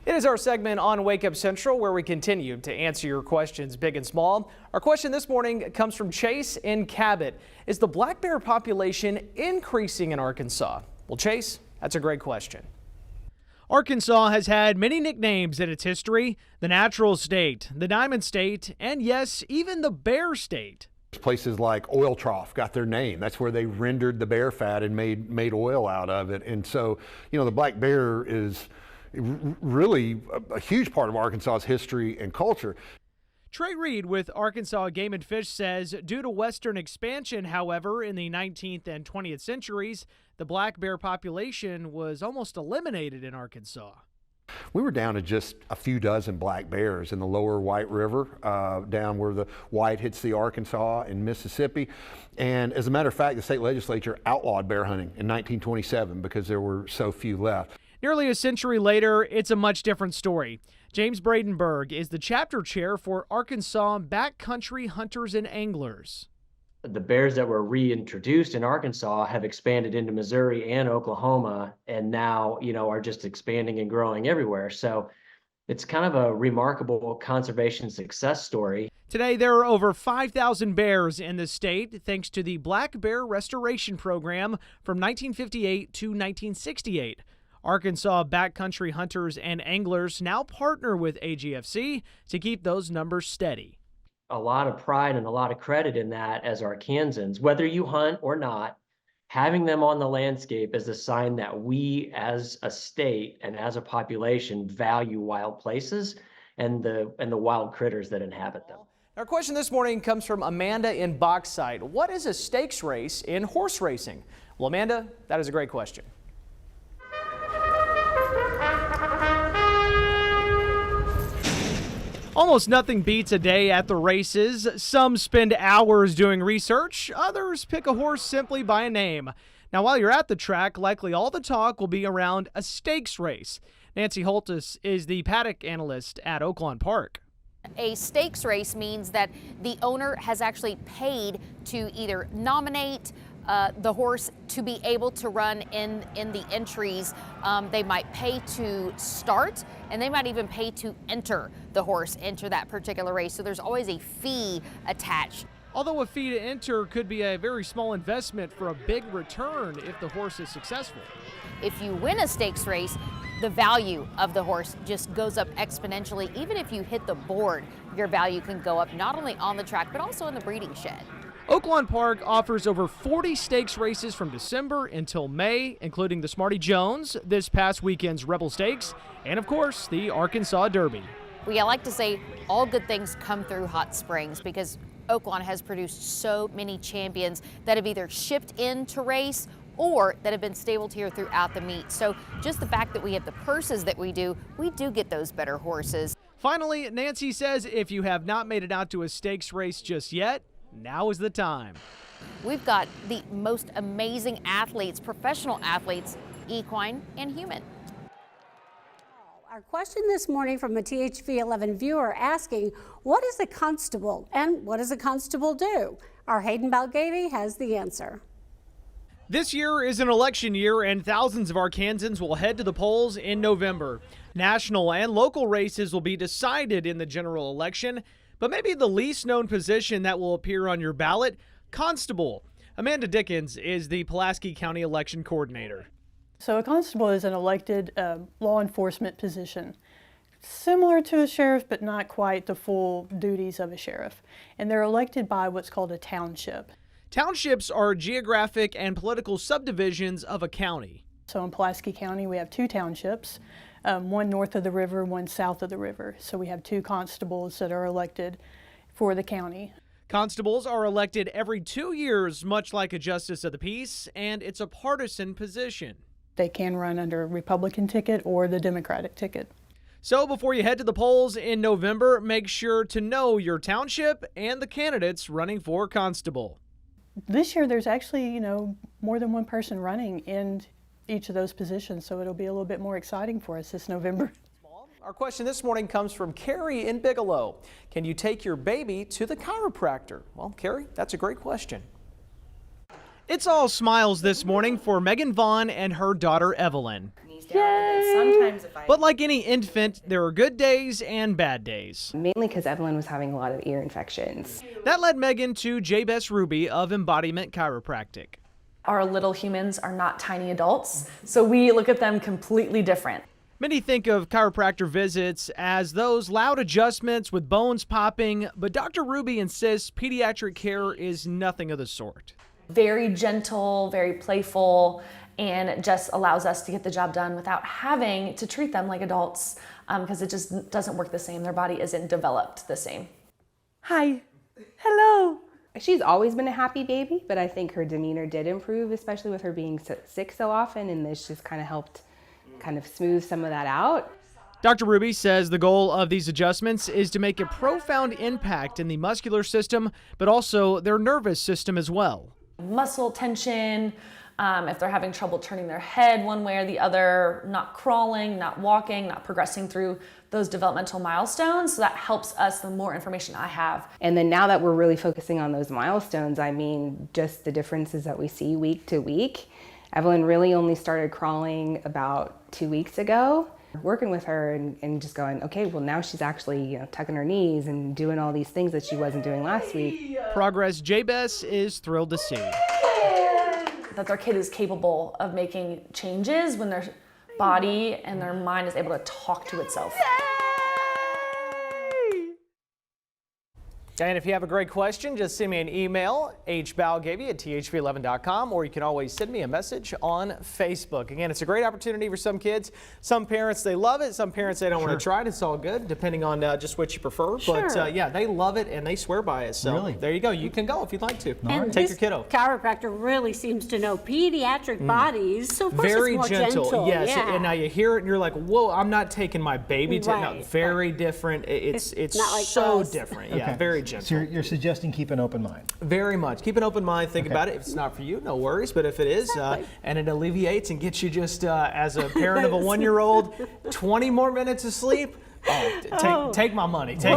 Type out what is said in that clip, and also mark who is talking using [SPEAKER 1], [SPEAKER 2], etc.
[SPEAKER 1] It is our segment on Wake Up Central where we continue to answer your questions, big and small. Our question this morning comes from Chase in Cabot. Is the black bear population increasing in Arkansas? Well, Chase, that's a great question.
[SPEAKER 2] Arkansas has had many nicknames in its history: the Natural State, the Diamond State, and yes, even the Bear State.
[SPEAKER 3] Places like Oil Trough got their name. That's where they rendered the bear fat and made oil out of it. And so, the black bear is really a huge part of Arkansas's history and culture.
[SPEAKER 2] Trey Reed with Arkansas Game and Fish says due to Western expansion, however, in the 19th and 20th centuries, the black bear population was almost eliminated in Arkansas.
[SPEAKER 3] We were down to just a few dozen black bears in the lower White River, down where the White hits the Arkansas and Mississippi. And as a matter of fact, the state legislature outlawed bear hunting in 1927 because there were so few left.
[SPEAKER 2] Nearly a century later, it's a much different story. James Bradenberg is the chapter chair for Arkansas Backcountry Hunters and Anglers.
[SPEAKER 4] The bears that were reintroduced in Arkansas have expanded into Missouri and Oklahoma, and now, are just expanding and growing everywhere. So it's kind of a remarkable conservation success story.
[SPEAKER 2] Today, there are over 5,000 bears in the state thanks to the Black Bear Restoration Program from 1958 to 1968. Arkansas Backcountry Hunters and Anglers now partner with AGFC to keep those numbers steady.
[SPEAKER 4] A lot of pride and a lot of credit in that as Arkansans. Whether you hunt or not, having them on the landscape is a sign that we as a state and as a population value wild places and the wild critters that inhabit them.
[SPEAKER 1] Our question this morning comes from Amanda in Bauxite. What is a stakes race in horse racing? Well, Amanda, that is a great question.
[SPEAKER 2] Almost nothing beats a day at the races. Some spend hours doing research, others pick a horse simply by a name. Now, while you're at the track, likely all the talk will be around a stakes race. Nancy Holtis is the paddock analyst at Oaklawn Park.
[SPEAKER 5] A stakes race means that the owner has actually paid to either nominate the horse to be able to run in the entries. They might pay to start, and they might even pay to enter the horse into that particular race. So there's always a fee attached.
[SPEAKER 2] Although a fee to enter could be a very small investment for a big return if the horse is successful.
[SPEAKER 5] If you win a stakes race, the value of the horse just goes up exponentially. Even if you hit the board, your value can go up not only on the track, but also in the breeding shed.
[SPEAKER 2] Oaklawn Park offers over 40 stakes races from December until May, including the Smarty Jones, this past weekend's Rebel Stakes, and of course, the Arkansas Derby.
[SPEAKER 5] I like to say all good things come through Hot Springs because Oaklawn has produced so many champions that have either shipped in to race or that have been stabled here throughout the meet. So just the fact that we have the purses that we do get those better horses.
[SPEAKER 2] Finally, Nancy says if you have not made it out to a stakes race just yet, now is the time.
[SPEAKER 5] We've got the most amazing athletes, professional athletes, equine and human.
[SPEAKER 6] Our question this morning from a THV 11 viewer asking, what is a constable and what does a constable do? Our Hayden Balgavy has the answer.
[SPEAKER 2] This year is an election year, and thousands of Arkansans will head to the polls in November. National and local races will be decided in the general election, but maybe the least known position that will appear on your ballot, constable. Amanda Dickens is the Pulaski County election coordinator.
[SPEAKER 7] So a constable is an elected law enforcement position, similar to a sheriff, but not quite the full duties of a sheriff. And they're elected by what's called a township.
[SPEAKER 2] Townships are geographic and political subdivisions of a county.
[SPEAKER 7] So in Pulaski County, we have two townships, one north of the river, one south of the river. So we have two constables that are elected for the county.
[SPEAKER 2] Constables are elected every 2 years, much like a justice of the peace, and it's a partisan position.
[SPEAKER 7] They can run under a Republican ticket or the Democratic ticket.
[SPEAKER 2] So before you head to the polls in November, make sure to know your township and the candidates running for constable.
[SPEAKER 7] This year there's actually, more than one person running in each of those positions, so it'll be a little bit more exciting for us this November.
[SPEAKER 1] Our question this morning comes from Carrie in Bigelow. Can you take your baby to the chiropractor? Well, Carrie, that's a great question.
[SPEAKER 2] It's all smiles this morning for Megan Vaughn and her daughter Evelyn.
[SPEAKER 8] knees down. And then sometimes if I...
[SPEAKER 2] But like any infant, there are good days and bad days.
[SPEAKER 8] Mainly because Evelyn was having a lot of ear infections.
[SPEAKER 2] That led Megan to Jabez Ruby of Embodiment Chiropractic.
[SPEAKER 9] Our little humans are not tiny adults, so we look at them completely different.
[SPEAKER 2] Many think of chiropractor visits as those loud adjustments with bones popping, but Dr. Ruby insists pediatric care is nothing of the sort.
[SPEAKER 9] Very gentle, very playful, and it just allows us to get the job done without having to treat them like adults, because it just doesn't work the same. Their body isn't developed the same.
[SPEAKER 8] Hi. Hello. She's always been a happy baby, but I think her demeanor did improve, especially with her being sick so often, and this just kind of helped kind of smooth some of that out.
[SPEAKER 2] Dr. Ruby says the goal of these adjustments is to make a profound impact in the muscular system, but also their nervous system as well.
[SPEAKER 9] Muscle tension, if they're having trouble turning their head one way or the other, not crawling, not walking, not progressing through those developmental milestones. So that helps us the more information I have.
[SPEAKER 8] And then now that we're really focusing on those milestones, I mean, just the differences that we see week to week. Evelyn really only started crawling about 2 weeks ago. Working with her and just going, okay, well now she's actually tucking her knees and doing all these things that she wasn't doing last week.
[SPEAKER 2] Progress Jabez is thrilled to see.
[SPEAKER 9] That their kid is capable of making changes when their body and their mind is able to talk to itself.
[SPEAKER 1] And if you have a great question, just send me an email, hbalgavy@thv11.com, or you can always send me a message on Facebook. Again, it's a great opportunity for some kids. Some parents, they love it. Some parents, they don't want to try it. It's all good, depending on just what you prefer. But yeah, they love it and they swear by it. So there you go. You can go if you'd like to.
[SPEAKER 6] And
[SPEAKER 1] take your kiddo.
[SPEAKER 6] Chiropractor really seems to know pediatric bodies, so of course
[SPEAKER 1] Very
[SPEAKER 6] it's more gentle.
[SPEAKER 1] Yes.
[SPEAKER 6] Yeah.
[SPEAKER 1] And now you hear it and you're like, whoa, I'm not taking my baby to no, very different. It's
[SPEAKER 6] not like
[SPEAKER 1] so
[SPEAKER 6] us.
[SPEAKER 1] different. Yeah, very gentle.
[SPEAKER 10] So you're suggesting keep an open mind.
[SPEAKER 1] Very much. Keep an open mind. Think about it. If it's not for you, no worries. But if it is, and it alleviates and gets you just as a parent of a 1-year-old, 20 more minutes of sleep, take my money.